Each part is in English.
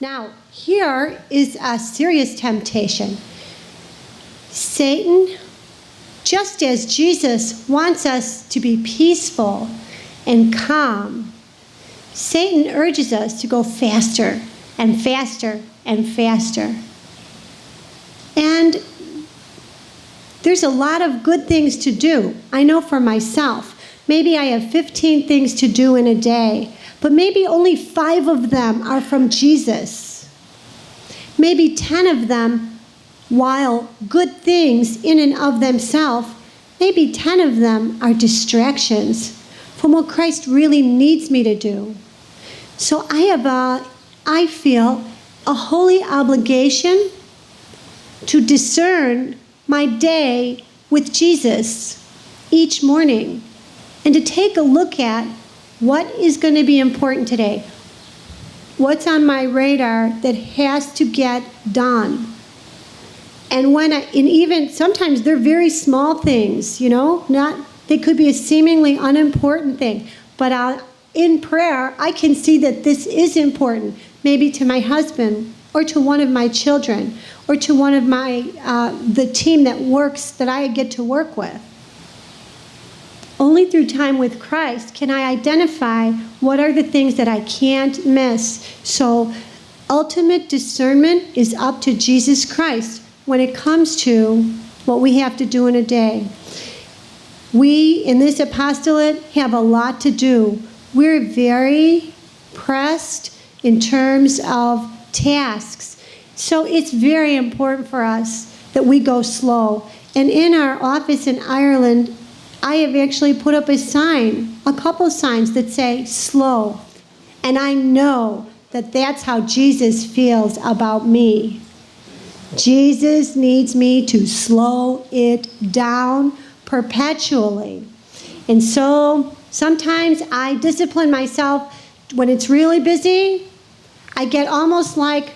Now, here is a serious temptation. Satan, just as Jesus wants us to be peaceful and calm, Satan urges us to go faster and faster and faster. And there's a lot of good things to do. I know for myself, maybe I have 15 things to do in a day, but maybe only 5 of them are from Jesus. Maybe 10 of them, while good things in and of themselves, maybe 10 of them are distractions from what Christ really needs me to do. So I feel a holy obligation to discern my day with Jesus each morning and to take a look at what is going to be important today. What's on my radar that has to get done? And even sometimes they're very small things, they could be a seemingly unimportant thing, but in prayer, I can see that this is important, maybe to my husband or to one of my children or to one of the team that I get to work with. Only through time with Christ can I identify what are the things that I can't miss. So ultimate discernment is up to Jesus Christ when it comes to what we have to do in a day. We, in this apostolate, have a lot to do. We're very pressed in terms of tasks. So it's very important for us that we go slow. And in our office in Ireland, I have actually put up a couple signs that say slow. And I know that that's how Jesus feels about me. Jesus needs me to slow it down perpetually. And so sometimes I discipline myself when it's really busy. I get almost like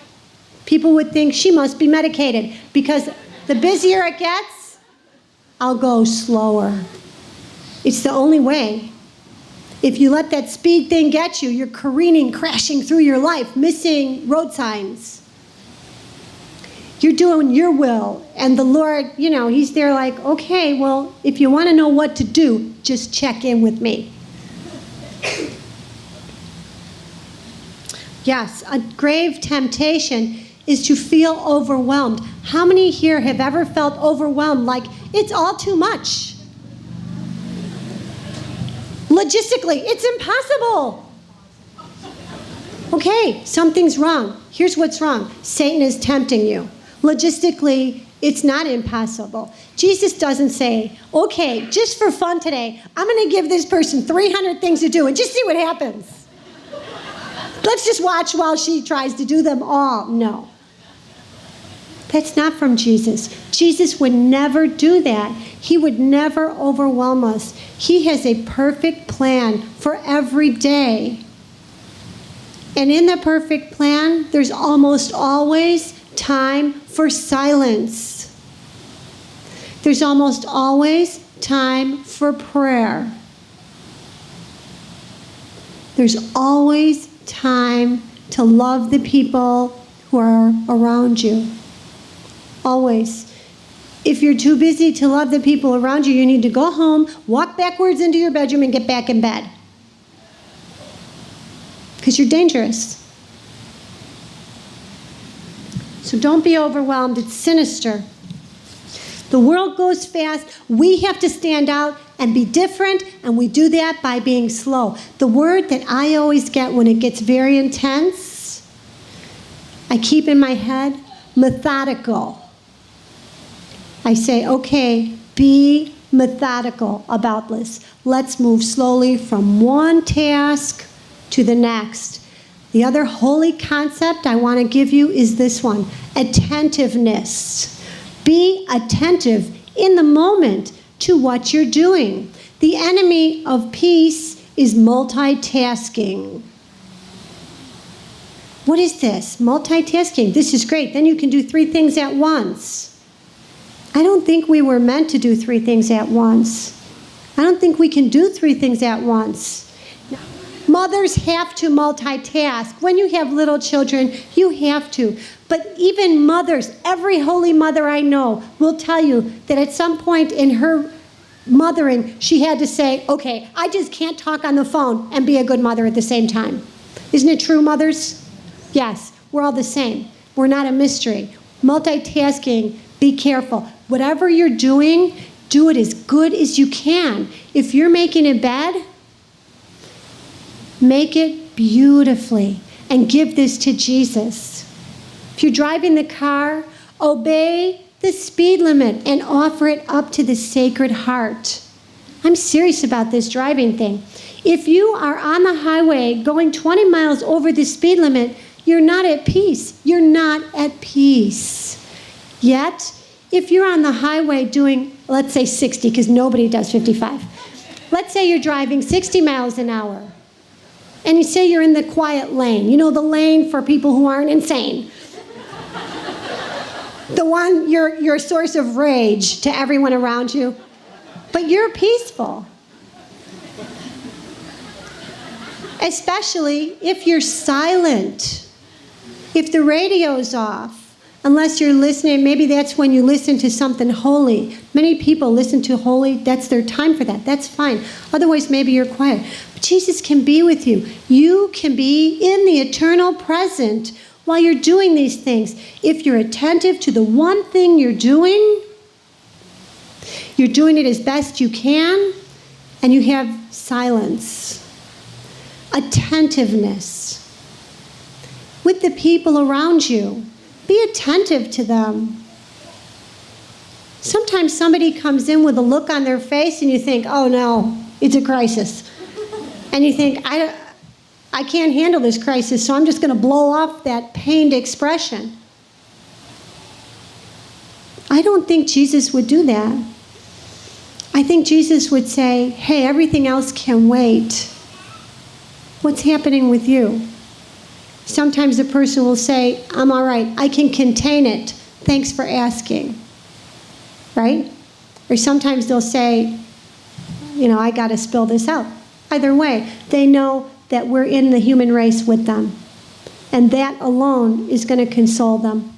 people would think she must be medicated, because the busier it gets, I'll go slower. It's the only way. If you let that speed thing get you, you're careening, crashing through your life, missing road signs. You're doing your will, and the Lord, He's there like, okay, well, if you want to know what to do, just check in with me. Yes, a grave temptation is to feel overwhelmed. How many here have ever felt overwhelmed, like it's all too much? Logistically, it's impossible. Okay, something's wrong. Here's what's wrong. Satan is tempting you. Logistically, it's not impossible. Jesus doesn't say, okay, just for fun today, I'm going to give this person 300 things to do and just see what happens. Let's just watch while she tries to do them all. No. That's not from Jesus. Jesus would never do that. He would never overwhelm us. He has a perfect plan for every day. And in the perfect plan, there's almost always time for silence. There's almost always time for prayer. There's always time to love the people who are around you. Always. If you're too busy to love the people around you, you need to go home, walk backwards into your bedroom, and get back in bed. Because you're dangerous. So don't be overwhelmed. It's sinister. The world goes fast. We have to stand out and be different, and we do that by being slow. The word that I always get when it gets very intense, I keep in my head, methodical. I say, okay, be methodical about this. Let's move slowly from one task to the next. The other holy concept I want to give you is this one, attentiveness. Be attentive in the moment to what you're doing. The enemy of peace is multitasking. What is this? Multitasking. This is great. Then you can do 3 things at once. I don't think we were meant to do 3 things at once. I don't think we can do 3 things at once. Mothers have to multitask. When you have little children, you have to. But even mothers, every holy mother I know will tell you that at some point in her mothering, she had to say, okay, I just can't talk on the phone and be a good mother at the same time. Isn't it true, mothers? Yes, we're all the same. We're not a mystery. Multitasking, be careful. Whatever you're doing, do it as good as you can. If you're making a bed, make it beautifully and give this to Jesus. If you're driving the car, obey the speed limit and offer it up to the Sacred Heart. I'm serious about this driving thing. If you are on the highway going 20 miles over the speed limit, you're not at peace. You're not at peace. Yet, if you're on the highway doing, let's say 60, because nobody does 55. Let's say you're driving 60 miles an hour. And you say you're in the quiet lane. You know, the lane for people who aren't insane. The one, you're a source of rage to everyone around you. But you're peaceful. Especially if you're silent. If the radio's off, unless you're listening, maybe that's when you listen to something holy. Many people listen to holy, that's their time for that. That's fine. Otherwise, maybe you're quiet. But Jesus can be with you. You can be in the eternal present while you're doing these things. If you're attentive to the one thing you're doing it as best you can, and you have silence, attentiveness with the people around you. Be attentive to them. Sometimes somebody comes in with a look on their face and you think, oh no, it's a crisis. And you think, I can't handle this crisis, so I'm just going to blow off that pained expression. I don't think Jesus would do that. I think Jesus would say, hey, everything else can wait. What's happening with you? Sometimes a person will say, I'm all right, I can contain it. Thanks for asking. Right? Or sometimes they'll say, I got to spill this out. Either way, they know that we're in the human race with them. And that alone is going to console them.